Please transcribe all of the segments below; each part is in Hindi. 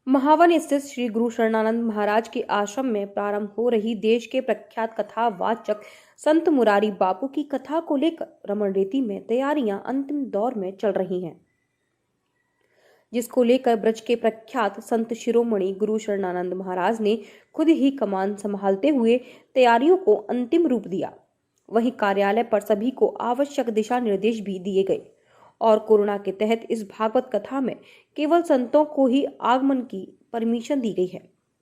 महावन स्थित श्री गुरु शरणानंद महाराज के आश्रम में प्रारंभ हो रही देश के प्रख्यात कथावाचक संत मुरारी बापू की कथा को लेकर रमण रेती में तैयारियां अंतिम दौर में चल रही हैं, जिसको लेकर ब्रज के प्रख्यात संत शिरोमणि गुरु शरणानंद महाराज ने खुद ही कमान संभालते हुए तैयारियों को अंतिम रूप दिया। वहीं कार्यालय पर सभी को आवश्यक दिशा निर्देश भी दिए गए और कोरोना के तहत इस भागवत कथा में केवल संतों को ही आगमन की परमिशन दी गई है।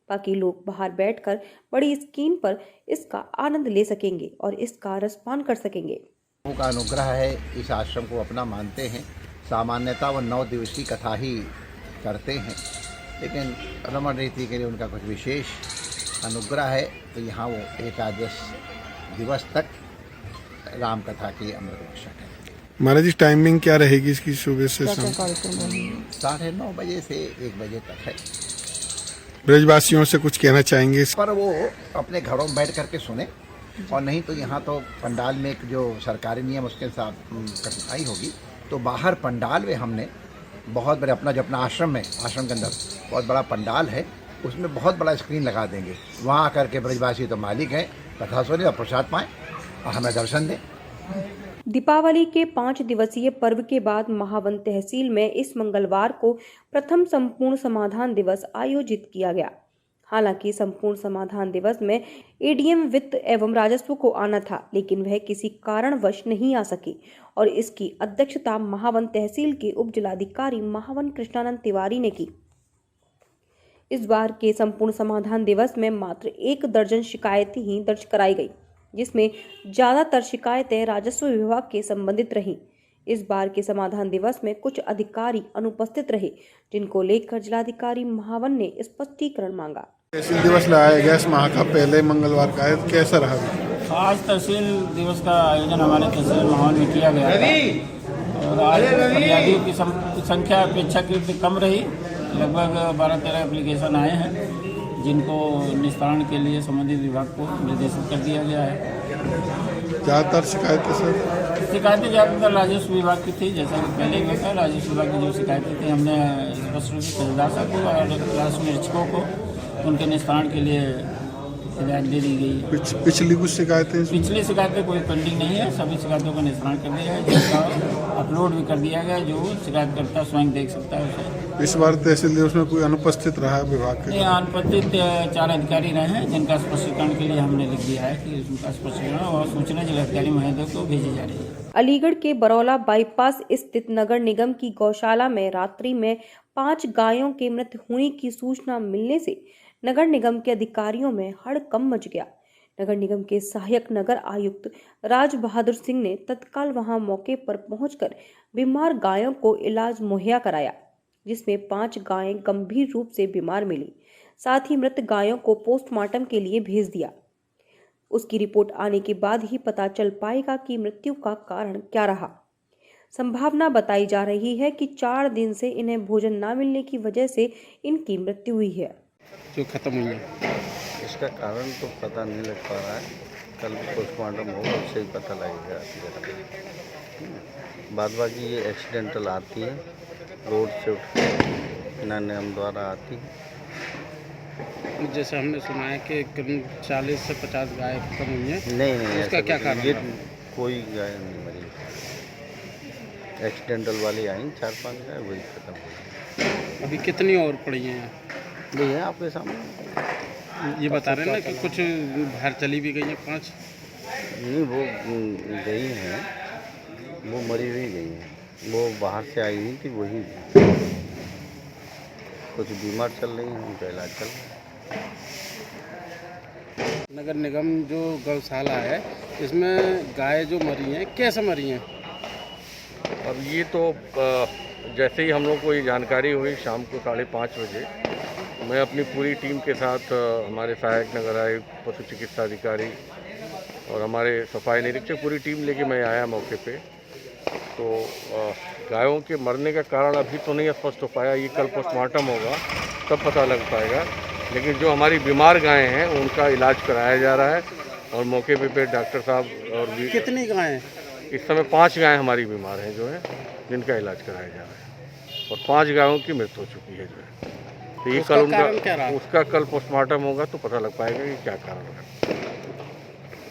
बाकी लोग बाहर बैठकर बड़ी स्क्रीन पर इसका आनंद ले सकेंगे और इसका रसपान कर सकेंगे। प्रभु का अनुग्रह है, इस आश्रम को अपना मानते हैं। सामान्यतः वो 9 दिवसीय कथा ही करते हैं, लेकिन रमण रीति के लिए उनका कुछ विशेष अनुग्रह है, तो यहाँ वो एकादश दिवस तक राम कथा की अमृत वर्षा करेंगे। महाराज जी, टाइमिंग क्या रहेगी इसकी? सुबह से 9:30 बजे से 1 बजे तक है। ब्रजवासियों से कुछ कहना चाहेंगे? पर वो अपने घरों में बैठ करके सुने, और नहीं तो यहाँ तो पंडाल में एक जो सरकारी नियम उसके साथ कठिनाई होगी, तो बाहर पंडाल में हमने बहुत बड़े अपना आश्रम है, आश्रम के अंदर बहुत बड़ा पंडाल है, उसमें बहुत बड़ा स्क्रीन लगा देंगे। वहाँ आकर के ब्रजवासी तो मालिक हैं, कथा सुने और प्रसाद पाएँ और हमें दर्शन दें। दीपावली के 5 दिवसीय पर्व के बाद महावन तहसील में इस मंगलवार को प्रथम संपूर्ण समाधान दिवस आयोजित किया गया। हालांकि संपूर्ण समाधान दिवस में एडीएम वित्त एवं राजस्व को आना था, लेकिन वह किसी कारणवश नहीं आ सकी और इसकी अध्यक्षता महावन तहसील के उप जिलाधिकारी महावन कृष्णानंद तिवारी ने की। इस बार के संपूर्ण समाधान दिवस में मात्र 1 दर्जन शिकायतें ही दर्ज कराई गई, जिसमें ज्यादातर शिकायतें राजस्व विभाग के संबंधित रहीं। इस बार के समाधान दिवस में कुछ अधिकारी अनुपस्थित रहे, जिनको लेकर जिलाधिकारी महावन ने स्पष्टीकरण मांगा। तहसील दिवस लाया गया इस माह का पहले मंगलवार का है, कैसा रहा? आज तहसील दिवस का आयोजन हमारे तहसील महावन में किया गया था और आज फरियादियों की संख्या अपेक्षाकृत कम रही। लगभग 12-13 एप्लीकेशन आए हैं, जिनको निस्तारण के लिए संबंधित विभाग को निर्देशित कर दिया गया है। ज़्यादातर शिकायतें ज़्यादातर राजस्व विभाग की थी। जैसा कि पहले भी था, राजस्व विभाग की जो शिकायतें थी, हमने स्पष्ट रूप से तहसीलदार को और राजस्व निरीक्षकों को उनके निस्तारण के लिए हिदायत दे दी गई है। पिछली शिकायतें कोई पेंडिंग नहीं है, सभी शिकायतों का निस्तारण कर दिया है, जिसका अपलोड भी कर दिया गया, जो शिकायतकर्ता स्वयं देख सकता है उसे। इस बार तहसील दिवस में कोई अनुपस्थित रहा है विभाग के? अनुपस्थित 4 अधिकारी रहे हैं, जिनका स्पष्टीकरण के लिए हमने लिख दिया है कि उनका स्पष्टीकरण और सूचना जिलाधिकारी महोदय को भेजी जा रही है। अलीगढ़ के बरौला बाईपास स्थित नगर निगम की गौशाला में रात्रि में 5 गायों के मृत होने की सूचना मिलने से नगर निगम के अधिकारियों में हड़कंप मच गया। नगर निगम के सहायक नगर आयुक्त राज बहादुर सिंह ने तत्काल वहां मौके पर पहुंचकर बीमार गायों को इलाज मुहैया कराया, जिसमें 5 गायें गंभीर रूप से बीमार मिली। साथ ही मृत गायों को पोस्टमार्टम के लिए भेज दिया। उसकी रिपोर्ट आने के बाद ही पता चल पाएगा कि मृत्यु का कारण क्या रहा। संभावना बताई जा रही है कि 4 दिन से इन्हें भोजन न मिलने की वजह से इनकी मृत्यु हुई है। जो खत्म हुई है, इसका कारण तो पता नहीं लग पा रहा है। कल पोस्टमार्टम होगा, उससे ही पता लगेगा। बाद बाकी ये एक्सीडेंटल आती है, रोड से उठ के नियम द्वारा आती है। जैसे हमने सुना है कि करीब 40 से 50 गाय खत्म हुई हैं। नहीं, इसका क्या कारण ये कोई गाय नहीं मरी। एक्सीडेंटल वाली आई 4-5 गाय, वही खत्म हुई। अभी कितनी और पड़ी हैं? वही है आपके सामने। ये बता रहे हैं ना कि कुछ बाहर चली भी गई हैं 5? नहीं, वो गई हैं, वो मरी हुई गई हैं। वो बाहर से आई हुई थी, वही कुछ बीमार चल रही हैं, उनका इलाज चल रहा है। नगर निगम जो गौशाला है, इसमें गाय जो मरी हैं, कैसे मरी हैं? अब ये तो जैसे ही हम लोग को ये जानकारी हुई शाम को 5:30 बजे, मैं अपनी पूरी टीम के साथ हमारे सहायक नगर आयुक्त, पशु चिकित्सा अधिकारी और हमारे सफाई निरीक्षक, पूरी टीम लेके मैं आया मौके पे। तो गायों के मरने का कारण अभी तो नहीं स्पष्ट हो पाया, ये कल पोस्टमार्टम होगा तब पता लग पाएगा। लेकिन जो हमारी बीमार गायें हैं उनका इलाज कराया जा रहा है और मौके पे डॉक्टर साहब और भी। कितनी गायें? इस समय 5 गायें हमारी बीमार हैं जो है, जिनका इलाज कराया जा रहा है, और 5 गायों की मृत्यु हो चुकी है जो है। तो ये कल उसका कल पोस्टमार्टम होगा तो पता लग पाएगा कि क्या कारण है।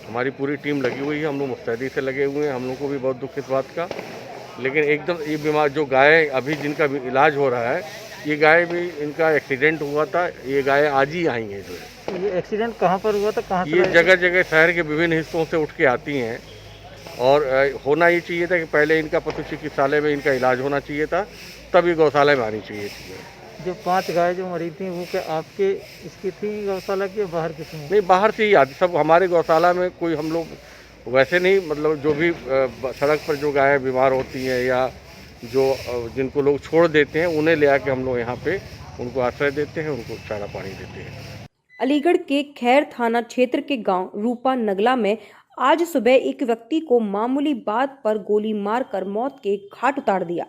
हमारी पूरी टीम लगी हुई है, हम लोग मुस्तैदी से लगे हुए हैं। हम लोग को भी बहुत दुख इस बात का, लेकिन एकदम ये बीमार जो गाय अभी जिनका भी इलाज हो रहा है, ये गाय भी इनका एक्सीडेंट हुआ था। ये गाय आज ही आई हैं जो है। ये एक्सीडेंट कहाँ पर हुआ था, कहाँ ये जगह जगह शहर के विभिन्न हिस्सों से उठ के आती हैं और होना ये चाहिए था कि पहले इनका पशु चिकित्सालय में इनका इलाज होना चाहिए था, तभी गौशाला में आनी चाहिए थी। जो 5 गाय जो मरी थी वो क्या आपके इसकी थी गौशाला की, बाहर की थी? नहीं, बाहर से ही आती सब। हमारे गौशाला में कोई हम लोग वैसे नहीं, मतलब जो भी सड़क पर जो गायें बीमार होती हैं या जो जिनको लोग छोड़ देते हैं, उन्हें ले आके हम लोग यहाँ पे उनको आश्रय देते हैं, उनको चारा पानी देते हैं। अलीगढ़ के खैर थाना क्षेत्र के गांव रूपा नगला में आज सुबह एक व्यक्ति को मामूली बात पर गोली मारकर मौत के घाट उतार दिया।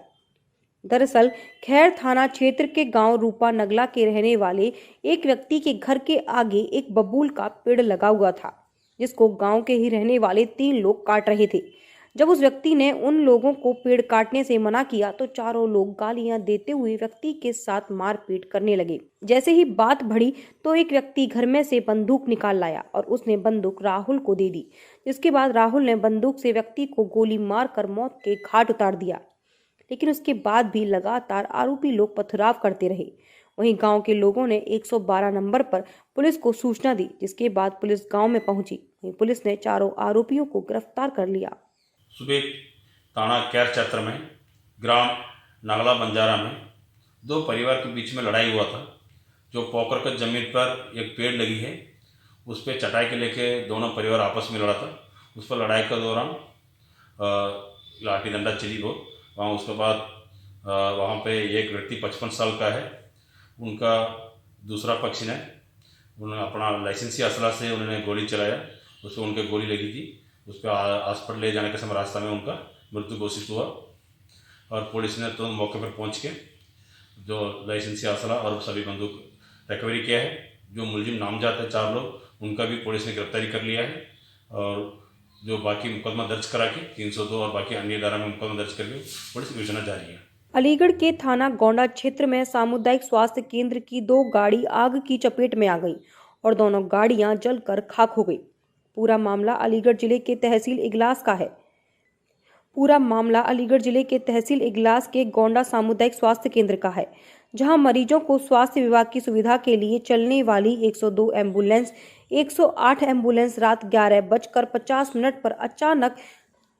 दरअसल खैर थाना क्षेत्र के गांव रूपा नगला के रहने वाले एक व्यक्ति के घर के आगे एक बबूल का पेड़ लगा हुआ था, जिसको गांव के ही रहने वाले 3 लोग काट रहे थे। जब उस व्यक्ति ने उन लोगों को पेड़ काटने से मना किया तो चारों लोग गालियां देते हुए व्यक्ति के साथ मारपीट करने लगे। जैसे ही बात बढ़ी तो एक व्यक्ति घर में से बंदूक निकाल लाया और उसने बंदूक राहुल को दे दी, जिसके बाद राहुल ने बंदूक से व्यक्ति को गोली मारकर मौत के घाट उतार दिया। लेकिन उसके बाद भी लगातार आरोपी लोग पथराव करते रहे। वहीं गांव के लोगों ने 112 नंबर पर पुलिस को सूचना दी, जिसके बाद पुलिस गांव में पहुंची। वहीं पुलिस ने चारों आरोपियों को गिरफ्तार कर लिया। सुबह थाना कैर क्षेत्र में ग्राम नागला बंजारा में 2 परिवार के बीच में लड़ाई हुआ था। जो पोखरकत जमीन पर एक पेड़ लगी है, उस पर चटाई के लेके दोनों परिवार आपस में लड़ा था। उस पर लड़ाई के दौरान लाठी डंडा चली बहुत। वहाँ उसके बाद वहाँ पे एक व्यक्ति 55 साल का है, उनका दूसरा पक्ष ने उन्होंने अपना लाइसेंसी असला से उन्होंने गोली चलाया, उस पर उनके गोली लगी थी। उस पर हॉस्पिटल ले जाने के समय रास्ता में उनका मृत्यु घोषित हुआ और पुलिस ने तुरंत मौके पर पहुंच के जो लाइसेंसी असला और सभी बंदूक रिकवरी किया है। जो मुलजिम नामजद है 4 लोग, उनका भी पुलिस ने गिरफ्तारी कर लिया है और जो बाकी मुकदमा दर्ज करा के 302 और बाकी अन्य धारा में मुकदमा दर्ज करके पुलिस योजना जारी है। अलीगढ़ के थाना गोंडा क्षेत्र में सामुदायिक स्वास्थ्य केंद्र की 2 गाड़ी आग की चपेट में आ गई और दोनों गाड़ियां जलकर खाक हो गई। पूरा मामला अलीगढ़ जिले के तहसील इगलास के गोंडा सामुदायिक स्वास्थ्य केंद्र का है, जहां मरीजों को स्वास्थ्य विभाग की सुविधा के लिए चलने वाली 102 एम्बुलेंस 108 एम्बुलेंस रात 11:50 पर अचानक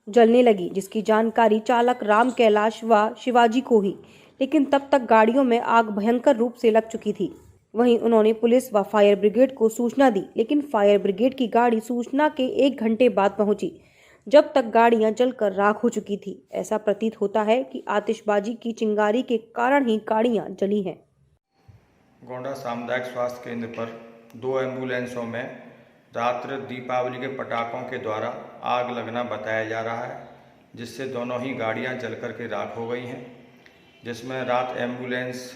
जलने लगी, जिसकी जानकारी चालक राम कैलाश व शिवाजी को हुई। लेकिन तब तक गाड़ियों में आग भयंकर रूप से लग चुकी थी। वहीं उन्होंने पुलिस व फायर ब्रिगेड को सूचना दी, लेकिन फायर ब्रिगेड की गाड़ी सूचना के 1 घंटे बाद पहुंची, जब तक गाड़ियां जलकर राख हो चुकी थी। ऐसा प्रतीत होता है कि आतिशबाजी की चिंगारी के कारण ही गाड़ियां जली हैं। गोंडा सामुदायिक स्वास्थ्य केंद्र पर 2 एम्बुलेंसों में रात्र दीपावली के पटाखों के द्वारा आग लगना बताया जा रहा है, जिससे दोनों ही गाड़ियां जलकर के राख हो गई हैं। जिसमें रात एम्बुलेंस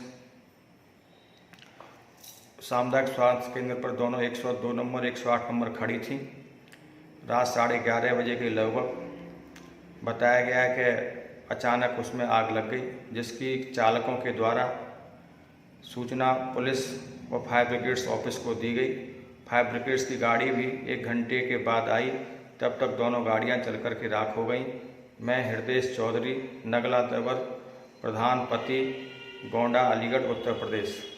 सामुदायिक स्वास्थ्य केंद्र पर दोनों 102 नंबर 108 नंबर खड़ी थी। रात 11:30 बजे के लगभग बताया गया है कि अचानक उसमें आग लग गई, जिसकी चालकों के द्वारा सूचना पुलिस व फायर ब्रिगेड्स ऑफिस को दी गई। फायर ब्रिगेड्स की गाड़ी भी 1 घंटे के बाद आई, तब तक दोनों गाड़ियां चलकर के राख हो गईं। मैं हृदयेश चौधरी, नगला देवर, प्रधान पति, गोंडा, अलीगढ़, उत्तर प्रदेश।